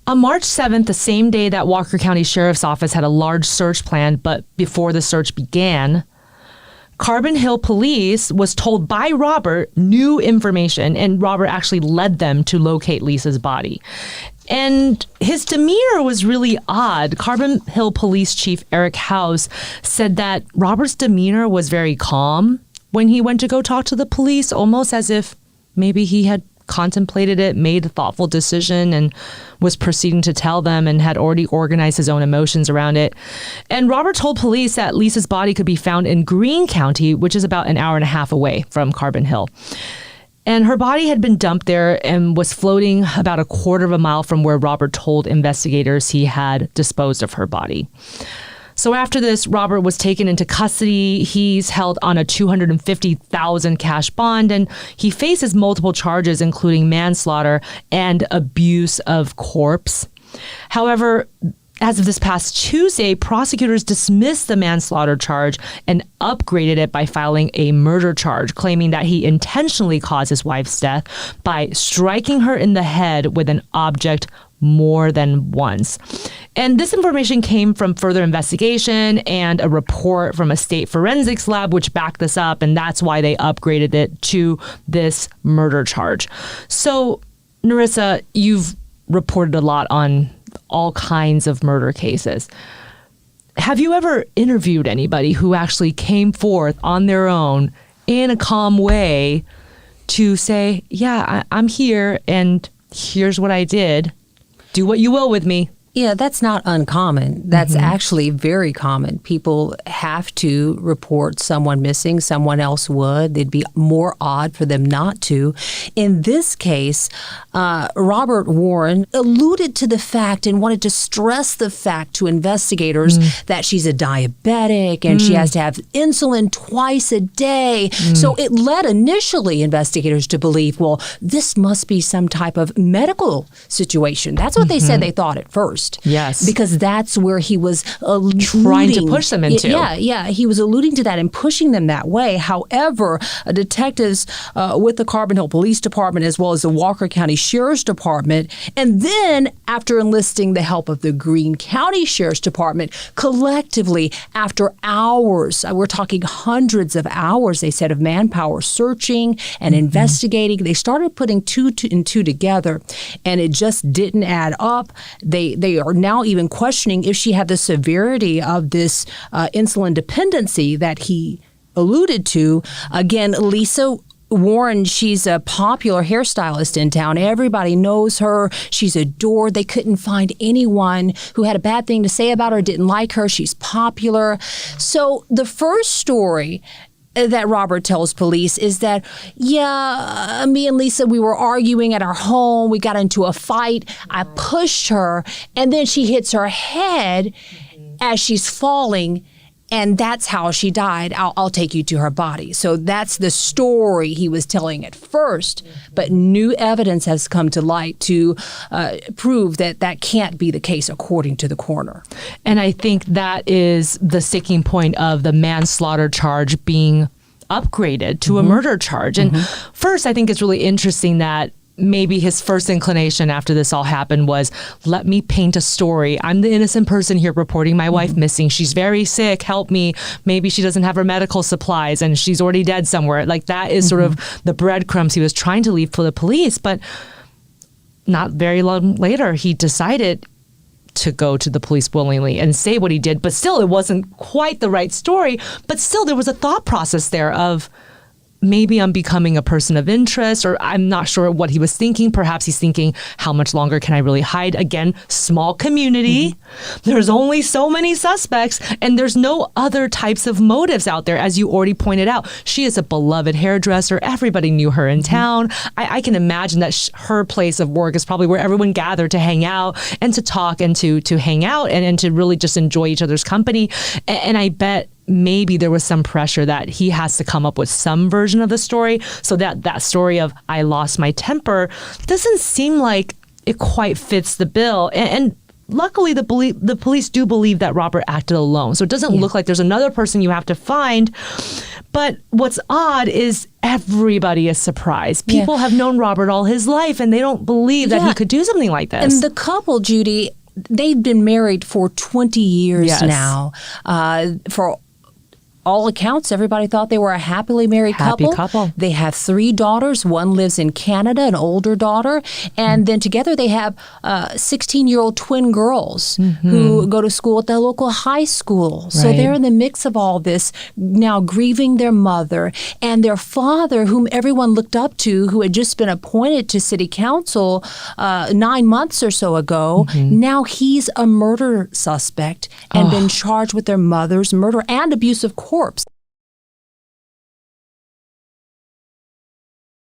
On March 7th, the same day that Walker County Sheriff's Office had a large search planned, but before the search began, Carbon Hill Police was told by Robert new information, and Robert actually led them to locate Lisa's body. And his demeanor was really odd. Carbon Hill Police Chief Eric House said that Robert's demeanor was very calm when he went to go talk to the police, almost as if maybe he had contemplated it, made a thoughtful decision, and was proceeding to tell them and had already organized his own emotions around it. And Robert told police that Lisa's body could be found in Greene County, which is about an hour and a half away from Carbon Hill. And her body had been dumped there and was floating about a quarter of a mile from where Robert told investigators he had disposed of her body. So after this, Robert was taken into custody. He's held on a $250,000 cash bond, and he faces multiple charges, including manslaughter and abuse of corpse. However, as of this past Tuesday, prosecutors dismissed the manslaughter charge and upgraded it by filing a murder charge, claiming that he intentionally caused his wife's death by striking her in the head with an object more than once. And this information came from further investigation and a report from a state forensics lab, which backed this up, and that's why they upgraded it to this murder charge. So, Nerissa, you've reported a lot on all kinds of murder cases. Have you ever interviewed anybody who actually came forth on their own in a calm way to say, yeah, I'm here and here's what I did. Do what you will with me? Yeah, that's not uncommon. That's actually very common. People have to report someone missing. Someone else would. It'd be more odd for them not to. In this case, Robert Warren alluded to the fact and wanted to stress the fact to investigators that she's a diabetic and she has to have insulin twice a day. So it led initially investigators to believe, well, this must be some type of medical situation. That's what they said they thought at first. Yes. Because that's where he was trying to push them into. Yeah. He was alluding to that and pushing them that way. However, detectives with the Carbon Hill Police Department as well as the Walker County Sheriff's Department, and then after enlisting the help of the Greene County Sheriff's Department, collectively after hours, we're talking hundreds of hours, they said, of manpower searching and investigating, they started putting two and two together, and it just didn't add up. They are now even questioning if she had the severity of this insulin dependency that he alluded to. Again, Lisa Warren, she's a popular hairstylist in town. Everybody knows her. She's adored. They couldn't find anyone who had a bad thing to say about her, didn't like her. She's popular. So the first story that Robert tells police is that, me and Lisa, we were arguing at our home. We got into a fight. I pushed her, and then she hits her head as she's falling, and that's how she died. I'll take you to her body. So that's the story he was telling at first, but new evidence has come to light to prove that that can't be the case according to the coroner. And I think that is the sticking point of the manslaughter charge being upgraded to a murder charge. And first, I think it's really interesting that maybe his first inclination after this all happened was, let me paint a story. I'm the innocent person here reporting my wife missing. She's very sick. Help me. Maybe she doesn't have her medical supplies and she's already dead somewhere. Like that is sort of the breadcrumbs he was trying to leave for the police. But not very long later, he decided to go to the police willingly and say what he did. But still, it wasn't quite the right story. But still, there was a thought process there of, maybe I'm becoming a person of interest, or I'm not sure what he was thinking. Perhaps he's thinking, how much longer can I really hide? Again, small community. There's only so many suspects, and there's no other types of motives out there. As you already pointed out, she is a beloved hairdresser. Everybody knew her in town. I can imagine that her place of work is probably where everyone gathered to hang out and to talk and to hang out and to really just enjoy each other's company. And I bet maybe there was some pressure that he has to come up with some version of the story, so that story of I lost my temper doesn't seem like it quite fits the bill. And luckily, the police do believe that Robert acted alone. So it doesn't look like there's another person you have to find. But what's odd is everybody is surprised. People have known Robert all his life, and they don't believe that he could do something like this. And the couple, Judy, they've been married for 20 years now. For all accounts, everybody thought they were a happily married couple. They have 3 daughters. One lives in Canada, an older daughter. And then together they have 16-year-old twin girls who go to school at the local high school. So they're in the mix of all this, now grieving their mother. And their father, whom everyone looked up to, who had just been appointed to city council 9 months or so ago, now he's a murder suspect and been charged with their mother's murder and abuse of corpse.